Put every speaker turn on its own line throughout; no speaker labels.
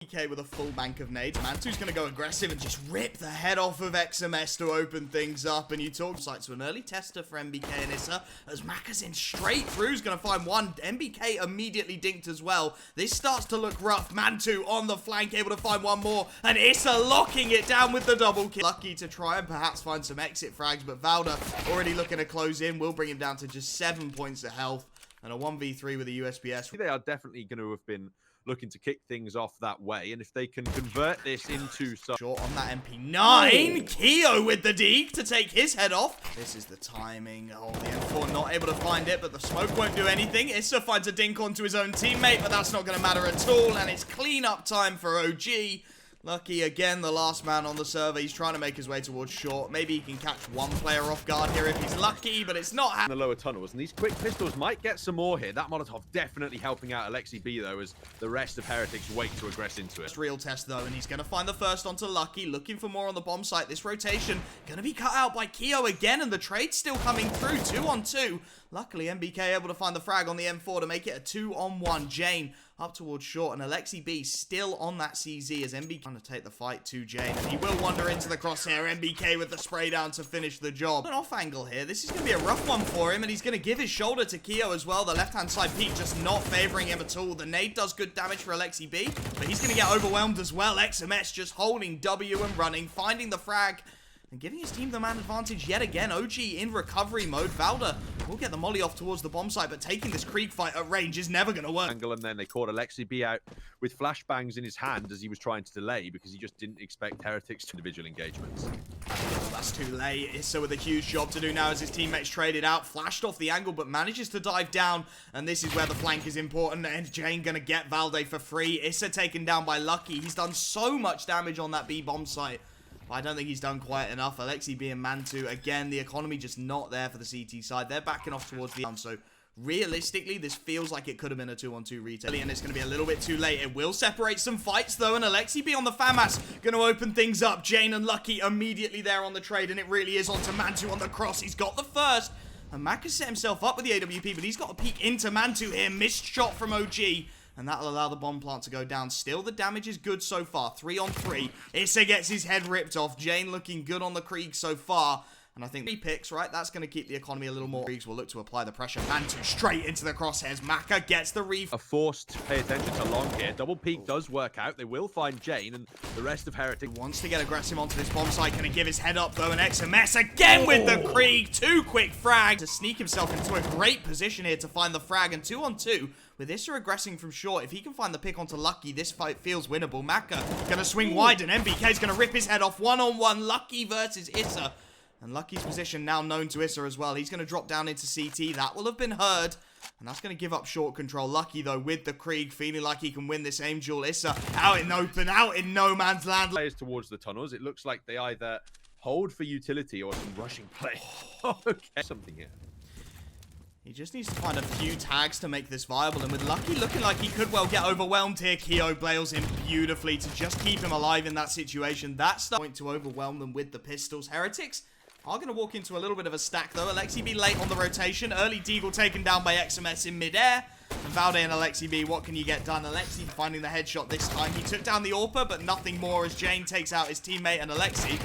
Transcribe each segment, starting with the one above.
EK with a full bank of nades. Mantu's going to go aggressive and just rip the head off of XMS to open things up. And you talk sight to an early tester for MBK and Issa as Maka's in straight through. He's going to find one. MBK immediately dinked as well. This starts to look rough. Mantu on the flank, able to find one more. And Issa locking it down with the double kill. Lucky to try and perhaps find some exit frags, but Valda already looking to close in. Will bring him down to just 7 points of health. And a 1v3 with a USPS.
They are definitely going to have been looking to kick things off that way, and if they can convert this into some...
Short on that MP9, Keo with the deke to take his head off. This is the timing. Oh, the M4 not able to find it, but the smoke won't do anything. Issa finds a dink onto his own teammate, but that's not going to matter at all, and it's clean-up time for OG. Lucky again, the last man on the server. He's trying to make his way towards short. Maybe he can catch one player off guard here if he's lucky, but it's not happening.
The lower tunnels, and these quick pistols might get some more here. That Molotov definitely helping out Alexi B, though, as the rest of Heretics wait to aggress into it.
Real test, though, and he's going to find the first onto Lucky, looking for more on the bomb site. This rotation going to be cut out by Keo again, and the trade's still coming through. 2-on-2. Luckily, MBK able to find the frag on the M4 to make it a 2-on-1. Jane up towards short, and Alexi B still on that CZ as MBK trying to take the fight to Jane, and he will wander into the crosshair. MBK with the spray down to finish the job. An off angle here. This is going to be a rough one for him, and he's going to give his shoulder to Keo as well. The left-hand side peek just not favoring him at all. The nade does good damage for Alexi B, but he's going to get overwhelmed as well. XMS just holding W and running, finding the frag, and giving his team the man advantage yet again. OG in recovery mode. Valda will get the molly off towards the bomb site, but taking this Krieg fight at range is never going to work.
Angle, and then they caught Alexi B out with flashbangs in his hand as he was trying to delay because he just didn't expect Heretics to individual engagements.
Oh, that's too late. Issa with a huge job to do now as his teammates traded out. Flashed off the angle, but manages to dive down. And this is where the flank is important. And Jane going to get Valde for free. Issa taken down by Lucky. He's done so much damage on that B bomb site. I don't think he's done quite enough. Alexi B and Mantu, again, the economy just not there for the CT side. They're backing off towards the so realistically, this feels like it could have been a 2-on-2 retake, and it's going to be a little bit too late. It will separate some fights, though, and Alexi B on the FAMAS going to open things up. Jane and Lucky immediately there on the trade, and it really is onto Mantu on the cross. He's got the first, and Mac has set himself up with the AWP, but he's got a peek into Mantu here. Missed shot from OG. And that'll allow the bomb plant to go down. Still, the damage is good so far. 3-on-3. Issa gets his head ripped off. Jane looking good on the Krieg so far. And I think 3 picks, right? That's going to keep the economy a little more. Kriegs will look to apply the pressure. Mantu straight into the crosshairs. Maka gets the reef.
A forced to pay attention to long here. Double peek does work out. They will find Jane, and the rest of Heretics
Wants to get aggressive onto this bomb site. Going to give his head up, though. And XMS again with the Krieg. 2 quick frags to sneak himself into a great position here to find the frag. And 2-on-2. With Issa aggressing from short, if he can find the pick onto Lucky, this fight feels winnable. Maka gonna swing wide, and MBK's gonna rip his head off. 1-on-1, Lucky versus Issa. And Lucky's position now known to Issa as well. He's gonna drop down into CT. That will have been heard. And that's gonna give up short control. Lucky, though, with the Krieg, feeling like he can win this aim duel. Issa out in open, out in no man's land.
Players towards the tunnels. It looks like they either hold for utility or some rushing play. Okay, something here.
He just needs to find a few tags to make this viable, and with Lucky looking like he could well get overwhelmed here, Keo bails him beautifully to just keep him alive in that situation. That's the point to overwhelm them with the pistols. Heretics are going to walk into a little bit of a stack, though. Alexi B late on the rotation. Early Deagle taken down by XMS in midair. And Valde and Alexi B, what can you get done? Alexi finding the headshot this time. He took down the AWPer, but nothing more as Jane takes out his teammate, and Alexi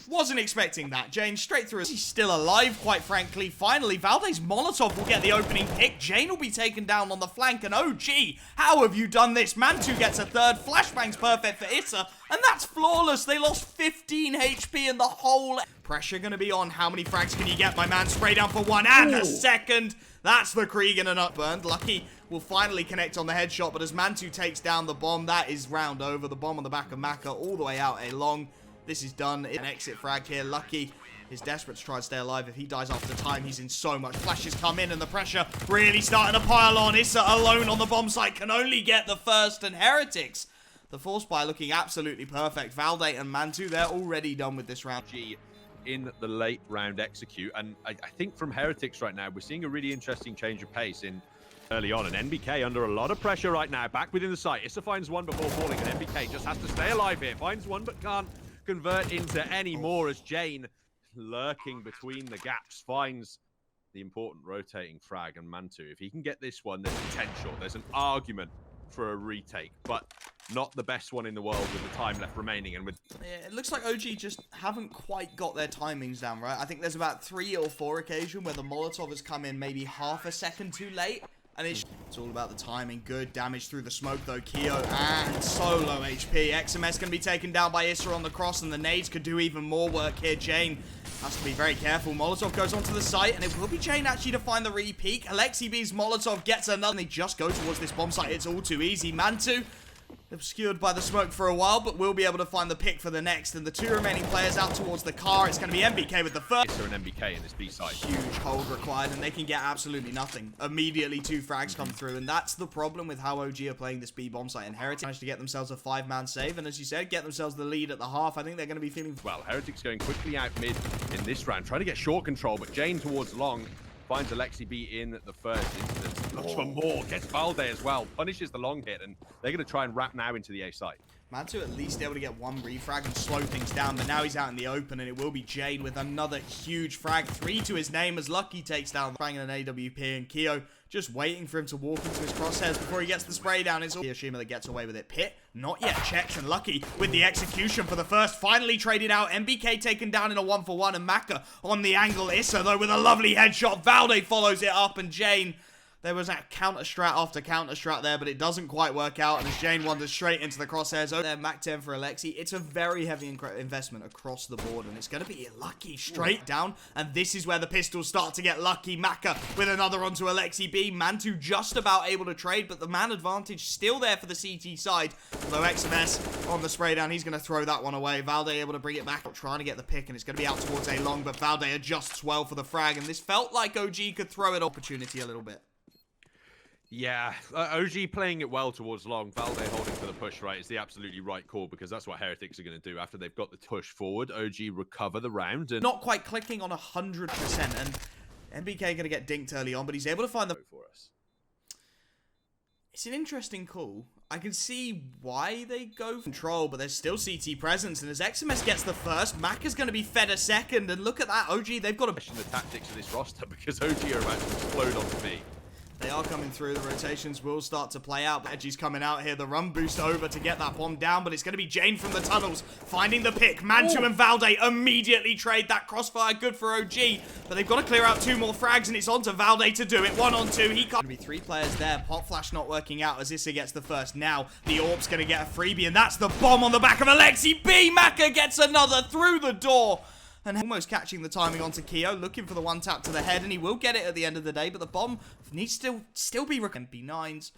wasn't expecting that. Jane straight through. He's still alive, quite frankly. Finally, Valde's Molotov will get the opening pick. Jane will be taken down on the flank. And OG, how have you done this? Mantu gets a third. Flashbang's perfect for Issa. And that's flawless. They lost 15 HP in the whole. Pressure going to be on. How many frags can you get? My man spray down for 1 and a second. That's the Krieg in an upburned. Lucky will finally connect on the headshot. But as Mantu takes down the bomb, that is round over. The bomb on the back of Maka all the way out a long. This is done. An exit frag here. Lucky is desperate to try and stay alive. If he dies after time, he's in so much. Flashes come in, and the pressure really starting to pile on. Issa alone on the bomb site can only get the first, and Heretics, the force buy looking absolutely perfect. Valde and Mantu, they're already done with this round.
In the late round execute, and I think from Heretics right now, we're seeing a really interesting change of pace in early on, and NBK under a lot of pressure right now, back within the site. Issa finds one before falling, and NBK just has to stay alive here. Finds one, but can't convert into any more as Jane, lurking between the gaps, finds the important rotating frag. And Mantu, if he can get this one, there's potential. There's an argument for a retake, but not the best one in the world with the time left remaining. And with
Yeah, it looks like OG just haven't quite got their timings down, right? I think there's about 3 or 4 occasions where the Molotov has come in maybe half a second too late. And it's all about the timing. Good damage through the smoke, though. Keo and solo HP. XMS going to be taken down by Issa on the cross, and the nades could do even more work here. Jane has to be very careful. Molotov goes onto the site, and it will be Jane actually to find the re-peak. Alexi B's Molotov gets another. They just go towards this bomb site. It's all too easy. Mantu obscured by the smoke for a while, but will be able to find the pick for the next. And the 2 remaining players out towards the car. It's going to be MBK with the first.
Issa and MBK in this B side.
Huge hold required, and they can get absolutely nothing. Immediately 2 frags come through, and that's the problem with how OG are playing this B bomb site. And Heretics managed to get themselves a 5-man save, and as you said, get themselves the lead at the half. I think they're going to be feeling
well. Heretics going quickly out mid in this round, trying to get short control, but Jane towards long. Finds Alexi B in the first instance. Looks for more. Gets Valde as well. Punishes the long hit. And they're going to try and wrap now into the A side. Mantu
at least able to get 1 refrag and slow things down. But now he's out in the open. And it will be Jade with another huge frag. 3 to his name as Lucky takes down Frang and an AWP. And Keo just waiting for him to walk into his crosshairs before he gets the spray down. It's all Hiroshima that gets away with it. Pit, not yet checks, and Lucky with the execution for the first. Finally traded out. MBK taken down in a 1-for-1, and Maka on the angle. Issa, though, with a lovely headshot. Valde follows it up, and Jane... There was that counter-strat after counter-strat there, but it doesn't quite work out. And as Jane wanders straight into the crosshairs, oh, there, Mac 10 for Alexi. It's a very heavy investment across the board, and it's going to be Lucky straight down. And this is where the pistols start to get lucky. Maka with another onto Alexi B. Mantu just about able to trade, but the man advantage still there for the CT side. Although XMS on the spray down, he's going to throw that one away. Valde able to bring it back, trying to get the pick, and it's going to be out towards A long, but Valde adjusts well for the frag, and this felt like OG could throw it opportunity a little bit.
Yeah, OG playing it well towards long. Valde holding for the push, right, is the absolutely right call, because that's what Heretics are going to do. After they've got the push forward, OG recover the round. And
not quite clicking on 100%, and MBK going to get dinked early on, but he's able to find the...
for us.
It's an interesting call. I can see why they go for control, but there's still CT presence, and as XMS gets the first, Mac is going to be fed a second, and look at that, OG, they've got to
question the tactics of this roster, because OG are about to explode onto B.
They are coming through. The rotations will start to play out. Edgy's coming out here. The run boost over to get that bomb down, but it's going to be Jane from the tunnels finding the pick. Mantu and Valde immediately trade that crossfire. Good for OG, but they've got to clear out 2 more frags, and it's on to Valde to do it. 1-on-2. He can't. Going to be 3 players there. Pop flash not working out as Issa gets the first. Now the Orb's going to get a freebie, and that's the bomb on the back of Alexi B. Maka gets another through the door. And almost catching the timing onto Keo, looking for the 1 tap to the head, and he will get it at the end of the day, but the bomb needs to still be MP9s.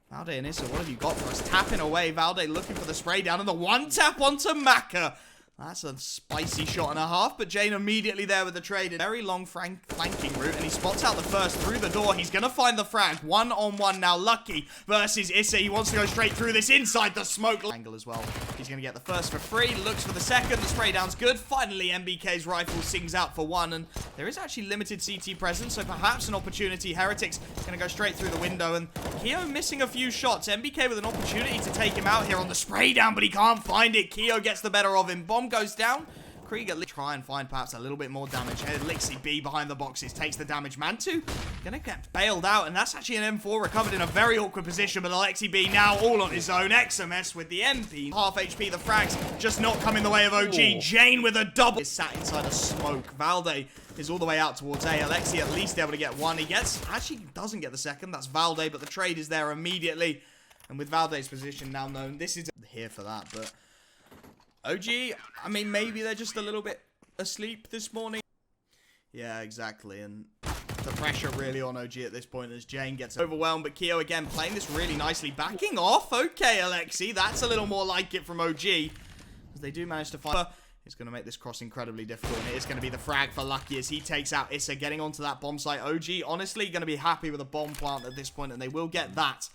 Valde and Issa, what have you got for us? Tapping away, Valde looking for the spray down, and the 1 tap onto Maka. That's a spicy shot and a half, but Jane immediately there with the trade. Very long flanking route, and he spots out the first through the door. He's going to find the frag. 1-on-1 now. Lucky versus Issa. He wants to go straight through this inside the smoke angle as well. He's going to get the first for free. Looks for the second. The spray down's good. Finally, MBK's rifle sings out for 1, and there is actually limited CT presence, so perhaps an opportunity. Heretics going to go straight through the window, and Keo missing a few shots. MBK with an opportunity to take him out here on the spray down, but he can't find it. Keo gets the better of him. Bomb goes down. Krieger try and find perhaps a little bit more damage. Lixie B behind the boxes takes the damage. Mantu gonna get bailed out, and that's actually an M4 recovered in a very awkward position, but Alexi B now all on his own. XMS with the MP. Half HP, the frags just not coming the way of OG. Ooh. Jane with a double. Is sat inside a smoke. Valde is all the way out towards A. Alexi at least able to get 1. He actually doesn't get the second. That's Valde, but the trade is there immediately. And with Valde's position now known, this is here for that, but OG, I mean, maybe they're just a little bit asleep this morning. Yeah, exactly, and the pressure really on OG at this point as Jane gets overwhelmed, but Keo again playing this really nicely, backing off. Okay, Alexi, that's a little more like it from OG, as they do manage to find. It's going to make this cross incredibly difficult, and it is going to be the frag for Lucky as he takes out Issa, getting onto that bomb site. OG, honestly, going to be happy with a bomb plant at this point, and they will get that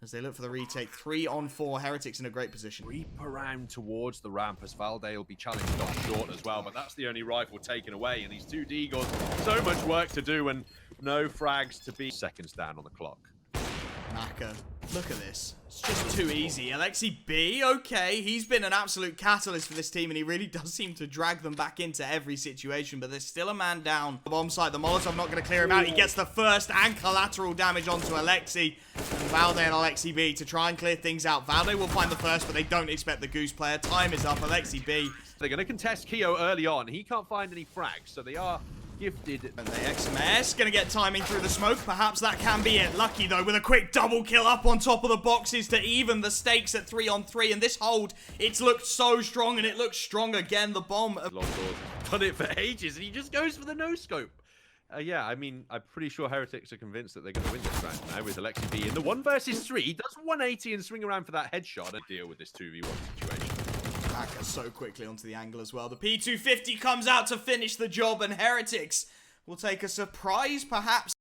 as they look for the retake. 3-on-4, Heretics in a great position.
Creep around towards the ramp as Valde will be challenged off short as well, but that's the only rifle taken away, and these 2 Deagles, so much work to do and no frags to be. Seconds down on the clock.
Maka, look at this. It's just too easy. Alexi B, okay, he's been an absolute catalyst for this team, and he really does seem to drag them back into every situation, but there's still a man down. The bomb site, the Molotov not going to clear him out. He gets the first and collateral damage onto Alexi. And Valde and Alexi B to try and clear things out. Valde will find the first, but they don't expect the Goose player. Time is up. Alexi B.
They're going to contest Keo early on. He can't find any frags, so they are gifted.
And the XMS going to get timing through the smoke. Perhaps that can be it. Lucky, though, with a quick double kill up on top of the boxes to even the stakes at 3-on-3. And this hold, it's looked so strong, and it looks strong again. The bomb.
Done it for ages, and he just goes for the no-scope. Yeah, I mean, I'm pretty sure Heretics are convinced that they're going to win this round now with Alexi B in the 1 versus 3. He does 180 and swing around for that headshot and deal with this 2v1 situation.
Maka so quickly onto the angle as well. The P250 comes out to finish the job, and Heretics will take a surprise, perhaps.